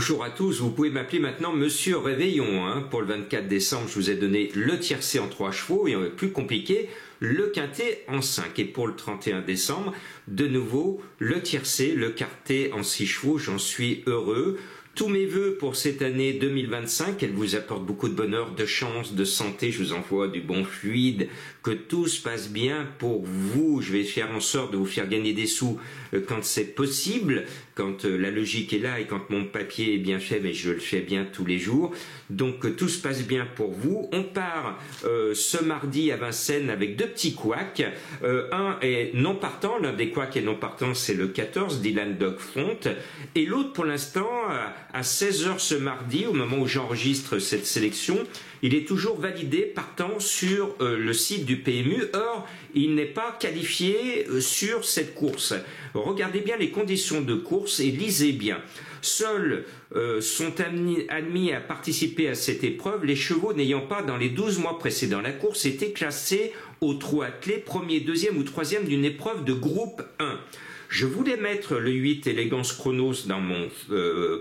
Bonjour à tous, vous pouvez m'appeler maintenant Monsieur Réveillon. Pour le 24 décembre, je vous ai donné le tiercé en 3 chevaux et plus compliqué, le quintet en 5. Et pour le 31 décembre, de nouveau, le tiercé, le quartet en 6 chevaux, j'en suis heureux. Tous mes vœux pour cette année 2025, elle vous apporte beaucoup de bonheur, de chance, de santé, je vous envoie du bon fluide, que tout se passe bien pour vous. Je vais faire en sorte de vous faire gagner des sous quand c'est possible, quand la logique est là et quand mon papier est bien fait, mais je le fais bien tous les jours. Donc que tout se passe bien pour vous. On part ce mardi à Vincennes avec 2 petits couacs. Un est non partant, l'un des couacs est non partant, c'est le 14, Dylan Dog Fonte. Et l'autre pour l'instant, à 16 h ce mardi, au moment où j'enregistre cette sélection, il est toujours validé partant sur le site du PMU. Or, il n'est pas qualifié sur cette course. Regardez bien les conditions de course et lisez bien. Seuls sont admis à participer à cette épreuve les chevaux n'ayant pas, dans les 12 mois précédant la course, été classés au trot attelé, premier, deuxième ou troisième d'une épreuve de groupe 1. Je voulais mettre le 8 Élégance Chronos dans mon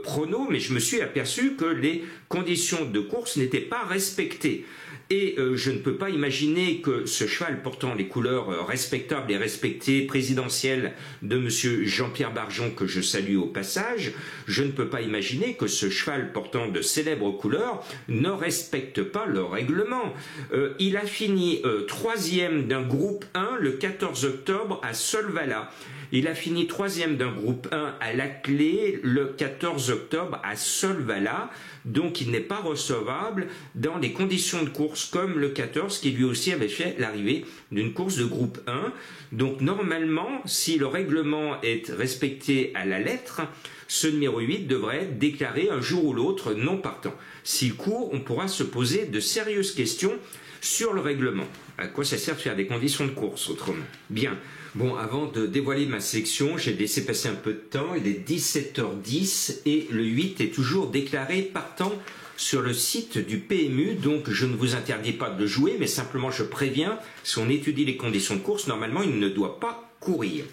prono, mais je me suis aperçu que les conditions de course n'étaient pas respectées. Et je ne peux pas imaginer que ce cheval portant les couleurs respectables et respectées présidentielles de monsieur Jean-Pierre Barjon, que je salue au passage, je ne peux pas imaginer que ce cheval portant de célèbres couleurs ne respecte pas le règlement. Il a fini 3e d'un groupe 1 le 14 octobre à Solvala. Il a fini 3e d'un groupe 1 à Laclé le 14 octobre à Solvala. Donc il n'est pas recevable dans les conditions de course comme le 14 qui lui aussi avait fait l'arrivée d'une course de groupe 1. Donc normalement, si le règlement est respecté à la lettre, ce numéro 8 devrait être déclaré un jour ou l'autre non partant. S'il court, on pourra se poser de sérieuses questions sur le règlement. À quoi ça sert de faire des conditions de course autrement? Bien. Bon, avant de dévoiler ma sélection, j'ai laissé passer un peu de temps. Il est 17 h 10 et le 8 est toujours déclaré partant sur le site du PMU. Donc, je ne vous interdis pas de le jouer, mais simplement je préviens, si on étudie les conditions de course, normalement, il ne doit pas courir.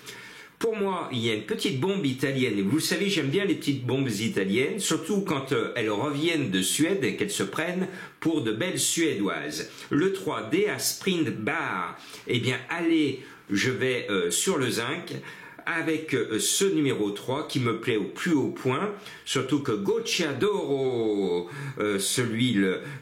Pour moi, il y a une petite bombe italienne. Et vous le savez, j'aime bien les petites bombes italiennes, surtout quand elles reviennent de Suède et qu'elles se prennent pour de belles Suédoises. Le 3D à Sprint Bar. Eh bien, allez, je vais sur le zinc avec ce numéro 3 qui me plaît au plus haut point, surtout que Gocciadoro, celui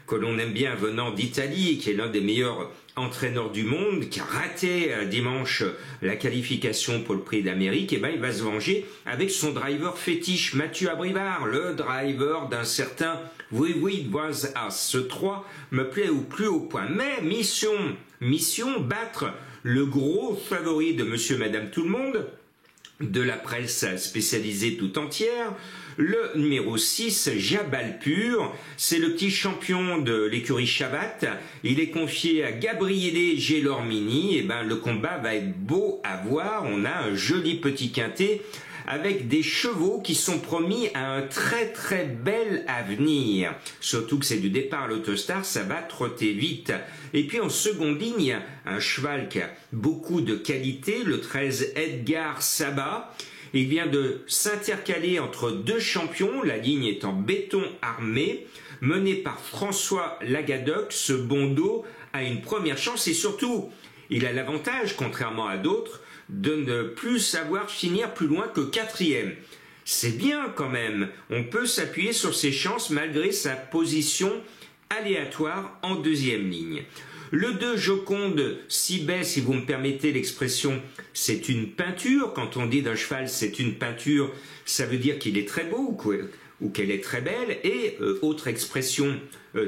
que l'on aime bien venant d'Italie, qui est l'un des meilleurs entraîneur du monde, qui a raté dimanche la qualification pour le prix d'Amérique, et ben il va se venger avec son driver fétiche Mathieu Abrivard, le driver d'un certain Oui Was As. Ce 3 me plaît au plus haut point. Mais mission battre le gros favori de monsieur madame tout le monde, de la presse spécialisée tout entière, le numéro 6, Jabal Pur, c'est le petit champion de l'écurie Chabat. Il est confié à Gabriele Gelormini. Et ben, le combat va être beau à voir. On a un joli petit quintet avec des chevaux qui sont promis à un très très bel avenir. Surtout que c'est du départ à l'Autostar, ça va trotter vite. Et puis en seconde ligne, un cheval qui a beaucoup de qualité, le 13 Edgar Saba. Il vient de s'intercaler entre 2 champions, la ligne est en béton armé, mené par François Lagadoc. Ce bon dos a une première chance et surtout, il a l'avantage, contrairement à d'autres, de ne plus savoir finir plus loin que 4e. C'est bien quand même, on peut s'appuyer sur ses chances malgré sa position aléatoire en 2e ligne. Le 2 Joconde Sibet, si vous me permettez l'expression, c'est une peinture. Quand on dit d'un cheval c'est une peinture, ça veut dire qu'il est très beau ou qu'elle est très belle. Et autre expression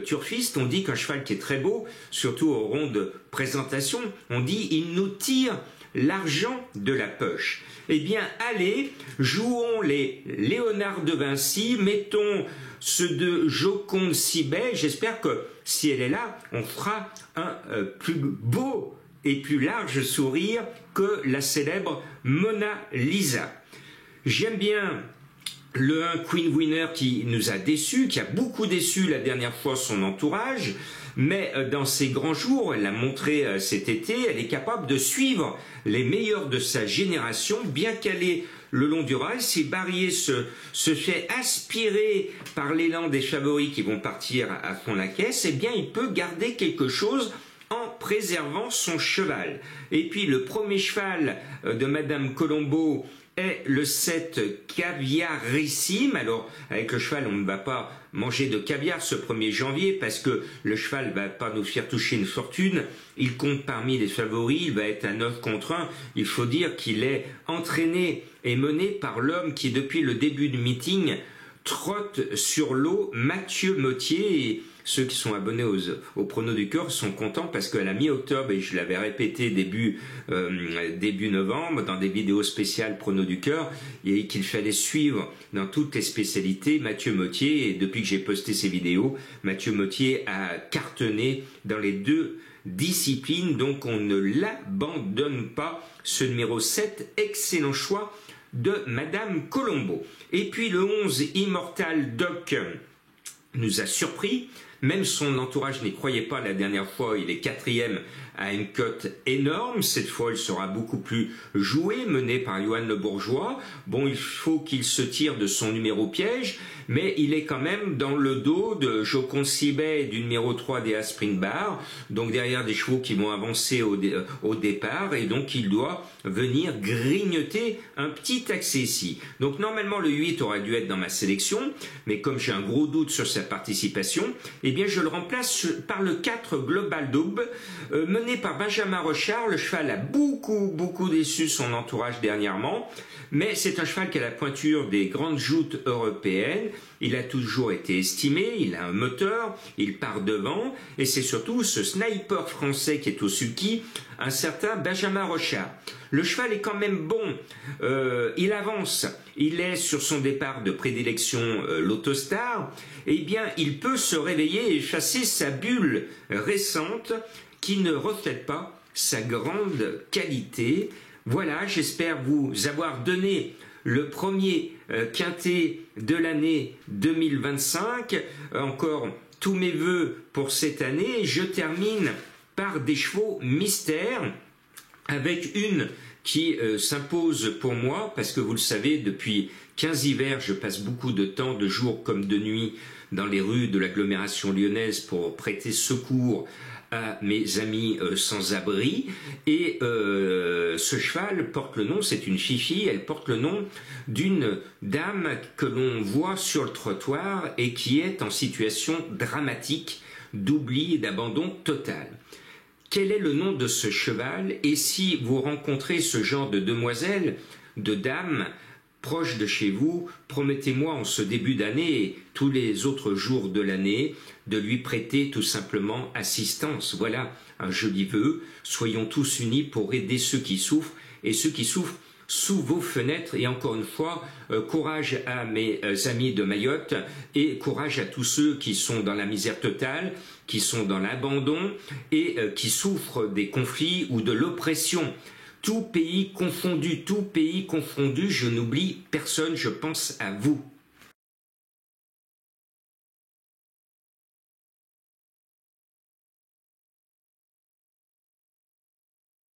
turfiste, on dit qu'un cheval qui est très beau, surtout au rond de présentation, on dit il nous tire l'argent de la poche. Eh bien, allez, jouons les Léonard de Vinci, mettons ceux de Joconde Sibet. J'espère que si elle est là, on fera un plus beau et plus large sourire que la célèbre Mona Lisa. J'aime bien le 1 Queen Winner qui nous a déçus, qui a beaucoup déçu la dernière fois son entourage, mais dans ses grands jours, elle l'a montré cet été, elle est capable de suivre les meilleurs de sa génération, bien qu'elle ait le long du rail. Si le barillet se fait aspirer par l'élan des favoris qui vont partir à fond la caisse, eh bien il peut garder quelque chose en préservant son cheval. Et puis le premier cheval de Madame Colombo est le 7 caviarissime. Alors avec le cheval on ne va pas manger de caviar ce 1er janvier parce que le cheval ne va pas nous faire toucher une fortune. Il compte parmi les favoris, il va être un 9 contre 1. Il faut dire qu'il est entraîné et mené par l'homme qui depuis le début du meeting trotte sur l'eau, Mathieu Mottier. Et ceux qui sont abonnés au Prono du Cœur sont contents parce qu'à la mi-octobre, et je l'avais répété début novembre dans des vidéos spéciales Prono du Cœur, et qu'il fallait suivre dans toutes les spécialités Mathieu Mottier. Et depuis que j'ai posté ces vidéos, Mathieu Mottier a cartonné dans les 2 disciplines, donc on ne l'abandonne pas. Ce numéro 7, excellent choix de Madame Colombo. Et puis le 11, Immortal Doc, nous a surpris. Même son entourage n'y croyait pas la dernière fois. Il est 4e à une cote énorme. Cette fois, il sera beaucoup plus joué, mené par Johan Le Bourgeois. Bon, il faut qu'il se tire de son numéro piège, mais il est quand même dans le dos de Jocon Sibet du numéro 3 des Spring Bar, donc derrière des chevaux qui vont avancer au départ, et donc il doit venir grignoter un petit accès ici. Donc normalement le 8 aurait dû être dans ma sélection, mais comme j'ai un gros doute sur sa participation, eh bien je le remplace par le 4 Global Daube, mené par Benjamin Rochard. Le cheval a beaucoup déçu son entourage dernièrement, mais c'est un cheval qui a la pointure des grandes joutes européennes. Il a toujours été estimé, il a un moteur, il part devant, et c'est surtout ce sniper français qui est au sulky, un certain Benjamin Rochard. Le cheval est quand même bon, il avance, il est sur son départ de prédilection l'Autostar, eh bien il peut se réveiller et chasser sa bulle récente qui ne reflète pas sa grande qualité. Voilà, j'espère vous avoir donné le premier quintet de l'année 2025. Encore tous mes voeux pour cette année. Je termine par des chevaux mystères, avec une qui s'impose pour moi, parce que vous le savez, depuis 15 hivers, je passe beaucoup de temps, de jour comme de nuit, dans les rues de l'agglomération lyonnaise pour prêter secours à mes amis sans-abri. Et ce cheval porte le nom, c'est une fifi, elle porte le nom d'une dame que l'on voit sur le trottoir et qui est en situation dramatique d'oubli et d'abandon total. Quel est le nom de ce cheval? Et si vous rencontrez ce genre de demoiselle, de dame, proche de chez vous, promettez-moi en ce début d'année et tous les autres jours de l'année de lui prêter tout simplement assistance. Voilà un joli vœu. Soyons tous unis pour aider ceux qui souffrent et ceux qui souffrent sous vos fenêtres. Et encore une fois, courage à mes amis de Mayotte et courage à tous ceux qui sont dans la misère totale, qui sont dans l'abandon et qui souffrent des conflits ou de l'oppression. Tout pays confondu, je n'oublie personne, je pense à vous.